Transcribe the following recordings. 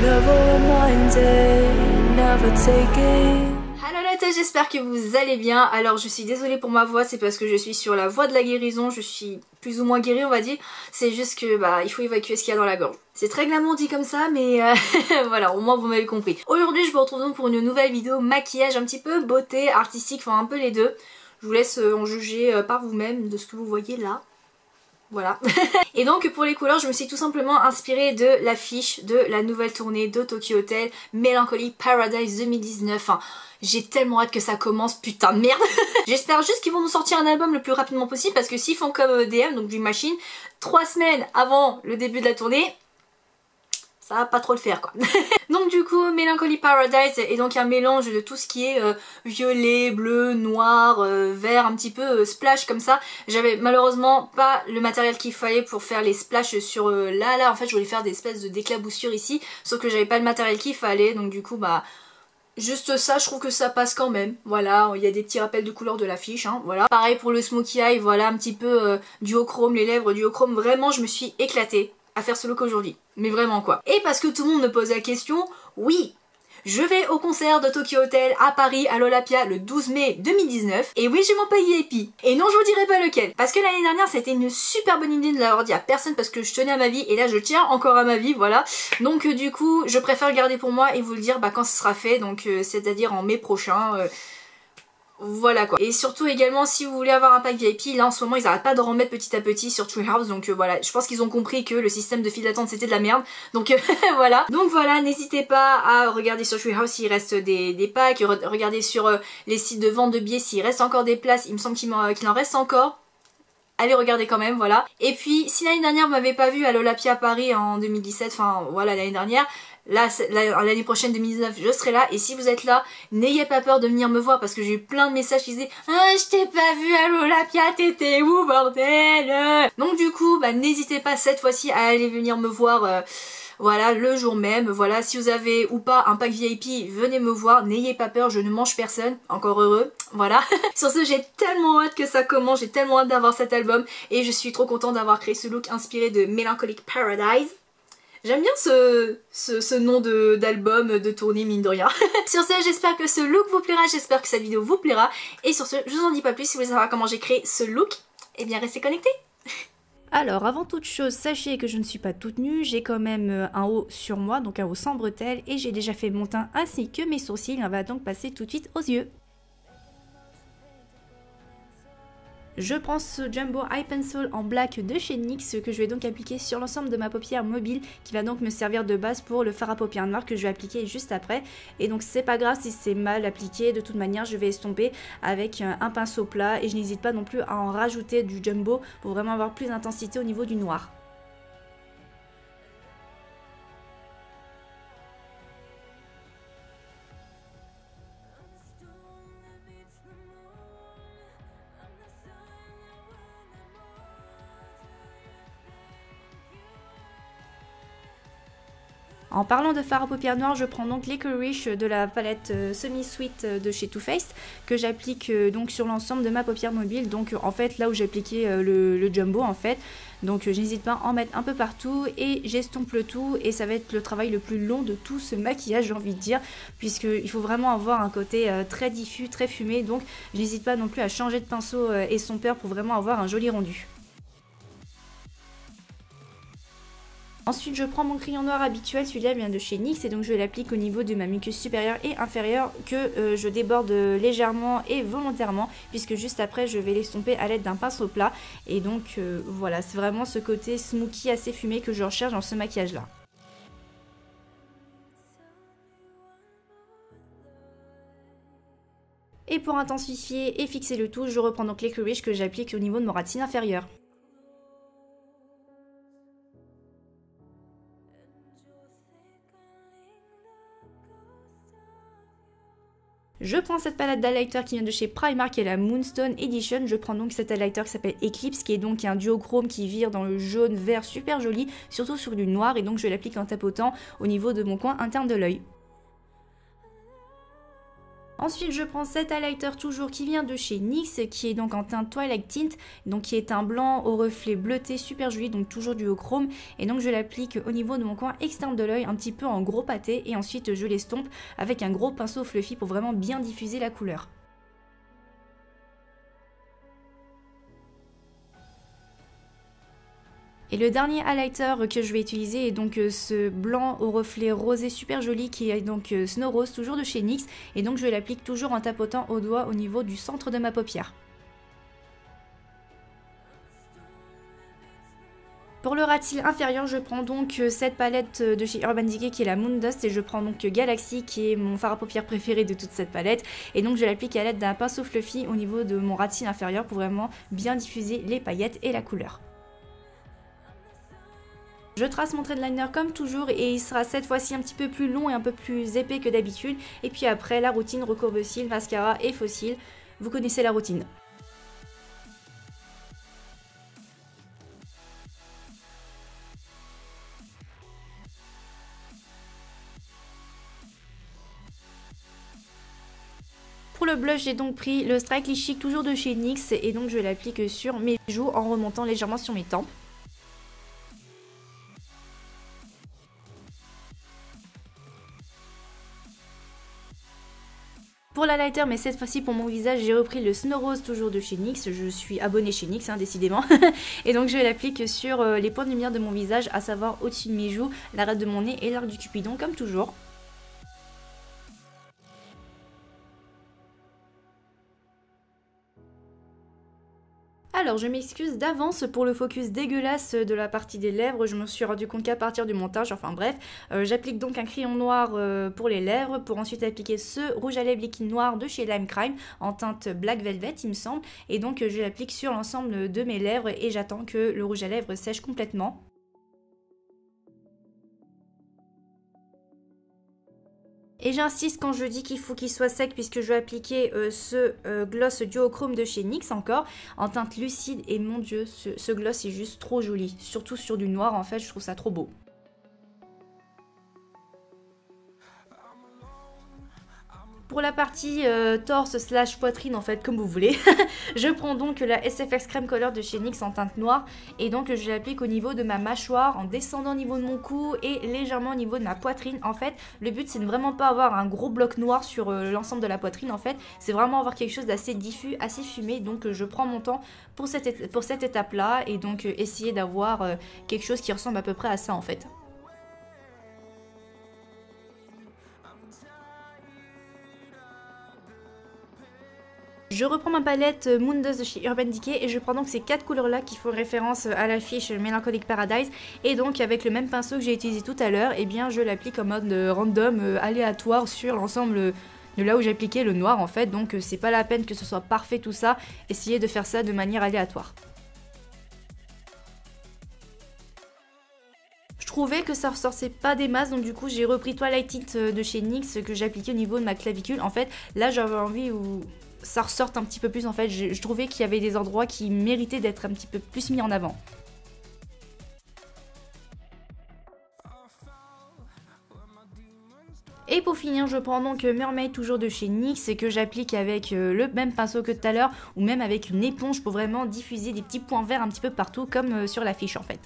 Never reminded, never taken. Hello la tête, j'espère que vous allez bien. Alors je suis désolée pour ma voix, c'est parce que je suis sur la voie de la guérison, je suis plus ou moins guérie on va dire. C'est juste que il faut évacuer ce qu'il y a dans la gorge. C'est très glamour dit comme ça mais voilà, au moins vous m'avez compris. Aujourd'hui je vous retrouve donc pour une nouvelle vidéo maquillage un petit peu beauté, artistique, enfin un peu les deux. Je vous laisse en juger par vous-même de ce que vous voyez là. Voilà. Et donc pour les couleurs je me suis tout simplement inspirée de l'affiche de la nouvelle tournée de Tokyo Hotel Melancholy Paradise 2019. Enfin, j'ai tellement hâte que ça commence, putain de merde. J'espère juste qu'ils vont nous sortir un album le plus rapidement possible parce que s'ils font comme DM, donc Dream Machine, 3 semaines avant le début de la tournée, ça va pas trop le faire quoi. Donc du coup Melancholy Paradise est donc un mélange de tout ce qui est violet, bleu, noir, vert, un petit peu splash comme ça. J'avais malheureusement pas le matériel qu'il fallait pour faire les splashes sur là en fait je voulais faire des espèces d'éclaboussures ici, sauf que j'avais pas le matériel qu'il fallait, donc du coup juste ça, je trouve que ça passe quand même. Voilà, il y a des petits rappels de couleurs de l'affiche, hein, voilà. Pareil pour le smokey eye, voilà, un petit peu duochrome, les lèvres duochrome. Vraiment, je me suis éclatée à faire ce look aujourd'hui. Mais vraiment quoi. Et parce que tout le monde me pose la question, oui, je vais au concert de Tokyo Hotel à Paris, à l'Olympia, le 12 mai 2019. Et oui, j'ai mon pays VIP. Et non, je vous dirai pas lequel. Parce que l'année dernière, c'était une super bonne idée de l'avoir dit à personne parce que je tenais à ma vie. Et là, je tiens encore à ma vie, voilà. Donc du coup, je préfère le garder pour moi et vous le dire quand ce sera fait. Donc c'est-à-dire en mai prochain. Voilà quoi. Et surtout également si vous voulez avoir un pack VIP, là en ce moment ils arrêtent pas de remettre petit à petit sur Treehouse, donc voilà, je pense qu'ils ont compris que le système de file d'attente c'était de la merde, donc voilà. Donc voilà, n'hésitez pas à regarder sur Treehouse s'il reste des packs, regardez sur les sites de vente de billets s'il reste encore des places, il me semble qu'il en reste encore. Allez regarder quand même, voilà. Et puis si l'année dernière vous m'avez pas vu à l'Olympia Paris en 2017, enfin voilà l'année dernière, là l'année prochaine 2019 je serai là, et si vous êtes là, n'ayez pas peur de venir me voir parce que j'ai eu plein de messages qui disaient ah je t'ai pas vu à l'Olympia, t'étais où bordel. Donc du coup n'hésitez pas cette fois-ci à aller venir me voir voilà, le jour même, voilà, si vous avez ou pas un pack VIP, venez me voir, n'ayez pas peur, je ne mange personne, encore heureux, voilà. Sur ce, j'ai tellement hâte que ça commence, j'ai tellement hâte d'avoir cet album, et je suis trop contente d'avoir créé ce look inspiré de Melancholic Paradise. J'aime bien ce nom d'album, de tournée, mine de rien. Sur ce, j'espère que ce look vous plaira, j'espère que cette vidéo vous plaira, et sur ce, je vous en dis pas plus, si vous voulez savoir comment j'ai créé ce look, eh bien restez connectés. Alors, avant toute chose, sachez que je ne suis pas toute nue, j'ai quand même un haut sur moi, donc un haut sans bretelles, et j'ai déjà fait mon teint ainsi que mes sourcils, on va donc passer tout de suite aux yeux. Je prends ce Jumbo Eye Pencil en black de chez NYX que je vais donc appliquer sur l'ensemble de ma paupière mobile qui va donc me servir de base pour le fard à paupières noir que je vais appliquer juste après. Et donc c'est pas grave si c'est mal appliqué, de toute manière je vais estomper avec un pinceau plat et je n'hésite pas non plus à en rajouter du Jumbo pour vraiment avoir plus d'intensité au niveau du noir. En parlant de fard à paupières noires, je prends donc Licorice de la palette Semi Sweet de chez Too Faced que j'applique donc sur l'ensemble de ma paupière mobile. Donc en fait là où j'ai appliqué le Jumbo en fait. Donc j'hésite pas à en mettre un peu partout et j'estompe le tout et ça va être le travail le plus long de tout ce maquillage, j'ai envie de dire, puisqu'il faut vraiment avoir un côté très diffus, très fumé. Donc je n'hésite pas non plus à changer de pinceau estompeur pour vraiment avoir un joli rendu. Ensuite, je prends mon crayon noir habituel, celui-là vient de chez NYX et donc je l'applique au niveau de ma muqueuse supérieure et inférieure que je déborde légèrement et volontairement puisque juste après je vais l'estomper à l'aide d'un pinceau plat et donc voilà, c'est vraiment ce côté smoky assez fumé que je recherche dans ce maquillage-là. Et pour intensifier et fixer le tout, je reprends donc Licorice que j'applique au niveau de mon ras de cils inférieur. Je prends cette palette d'highlighter qui vient de chez Primark et la Moonstone Edition. Je prends donc cet highlighter qui s'appelle Eclipse, qui est donc un duochrome qui vire dans le jaune vert super joli, surtout sur du noir, et donc je l'applique en tapotant au niveau de mon coin interne de l'œil. Ensuite, je prends cet highlighter toujours qui vient de chez NYX, qui est donc en teinte Twilight Tint, donc qui est un blanc au reflet bleuté super joli, donc toujours du duochrome. Et donc je l'applique au niveau de mon coin externe de l'œil, un petit peu en gros pâté, et ensuite je l'estompe avec un gros pinceau fluffy pour vraiment bien diffuser la couleur. Et le dernier highlighter que je vais utiliser est donc ce blanc au reflet rosé super joli qui est donc Snow Rose, toujours de chez NYX. Et donc je l'applique toujours en tapotant au doigt au niveau du centre de ma paupière. Pour le ras de cils inférieur, je prends donc cette palette de chez Urban Decay qui est la Moon Dust, et je prends donc Galaxy qui est mon fard à paupières préféré de toute cette palette. Et donc je l'applique à l'aide d'un pinceau fluffy au niveau de mon ras de cils inférieur pour vraiment bien diffuser les paillettes et la couleur. Je trace mon trait de liner comme toujours et il sera cette fois-ci un petit peu plus long et un peu plus épais que d'habitude. Et puis après, la routine recourbe-cils, mascara et faux cils. Vous connaissez la routine. Pour le blush, j'ai donc pris le Strikely Chic, toujours de chez NYX, et donc je l'applique sur mes joues en remontant légèrement sur mes tempes. Pour l'highlighter, mais cette fois-ci pour mon visage, j'ai repris le Snow Rose, toujours de chez NYX. Je suis abonnée chez NYX, hein, décidément. Et donc je l'applique sur les points de lumière de mon visage, à savoir au-dessus de mes joues, l'arête de mon nez et l'arc du cupidon, comme toujours. Alors je m'excuse d'avance pour le focus dégueulasse de la partie des lèvres, je me suis rendu compte qu'à partir du montage, enfin bref, j'applique donc un crayon noir pour les lèvres, pour ensuite appliquer ce rouge à lèvres liquide noir de chez Lime Crime en teinte Black Velvet il me semble, et donc je l'applique sur l'ensemble de mes lèvres et j'attends que le rouge à lèvres sèche complètement. Et j'insiste quand je dis qu'il faut qu'il soit sec puisque je vais appliquer ce gloss duochrome de chez NYX encore en teinte lucide, et mon dieu ce gloss est juste trop joli, surtout sur du noir en fait, je trouve ça trop beau. Pour la partie torse slash poitrine en fait, comme vous voulez, je prends donc la SFX Crème Color de chez NYX en teinte noire et donc je l'applique au niveau de ma mâchoire en descendant au niveau de mon cou et légèrement au niveau de ma poitrine. En fait, le but c'est de vraiment pas avoir un gros bloc noir sur l'ensemble de la poitrine en fait, c'est vraiment avoir quelque chose d'assez diffus, assez fumé, donc je prends mon temps pour cette étape là et donc essayer d'avoir quelque chose qui ressemble à peu près à ça en fait. Je reprends ma palette Moon Dust de chez Urban Decay et je prends donc ces 4 couleurs là qui font référence à l'affiche Melancholic Paradise, et donc avec le même pinceau que j'ai utilisé tout à l'heure, et bien je l'applique en mode random, aléatoire sur l'ensemble de là où j'ai appliqué le noir en fait, donc c'est pas la peine que ce soit parfait tout ça, essayez de faire ça de manière aléatoire. Je trouvais que ça ressortait pas des masses, donc du coup j'ai repris Twilight Tint de chez NYX que j'ai appliqué au niveau de ma clavicule. En fait là j'avais envie où ça ressorte un petit peu plus en fait, je trouvais qu'il y avait des endroits qui méritaient d'être un petit peu plus mis en avant. Et pour finir, je prends donc Mermaid toujours de chez NYX et que j'applique avec le même pinceau que tout à l'heure ou même avec une éponge pour vraiment diffuser des petits points verts un petit peu partout comme sur l'affiche en fait.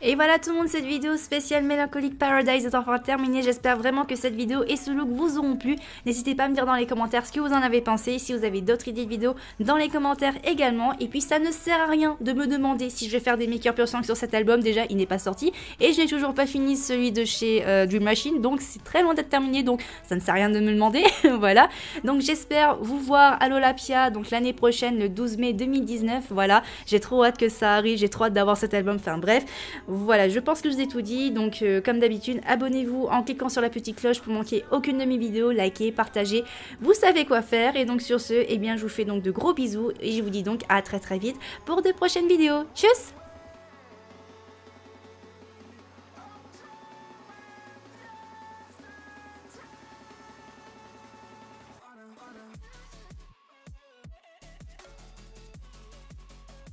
Et voilà tout le monde, cette vidéo spéciale Melancholic Paradise est enfin terminée. J'espère vraiment que cette vidéo et ce look vous auront plu. N'hésitez pas à me dire dans les commentaires ce que vous en avez pensé. Si vous avez d'autres idées de vidéos, dans les commentaires également. Et puis ça ne sert à rien de me demander si je vais faire des make-up pur sang sur cet album. Déjà il n'est pas sorti et je n'ai toujours pas fini celui de chez Dream Machine. Donc c'est très loin d'être terminé, donc ça ne sert à rien de me demander. Voilà, donc j'espère vous voir à l'Olympia donc l'année prochaine, le 12 mai 2019. Voilà, j'ai trop hâte que ça arrive, j'ai trop hâte d'avoir cet album. Enfin bref, voilà, je pense que je vous ai tout dit, donc comme d'habitude, abonnez-vous en cliquant sur la petite cloche pour manquer aucune de mes vidéos, likez, partagez, vous savez quoi faire. Et donc sur ce, eh bien je vous fais donc de gros bisous et je vous dis donc à très vite pour de prochaines vidéos. Tchuss!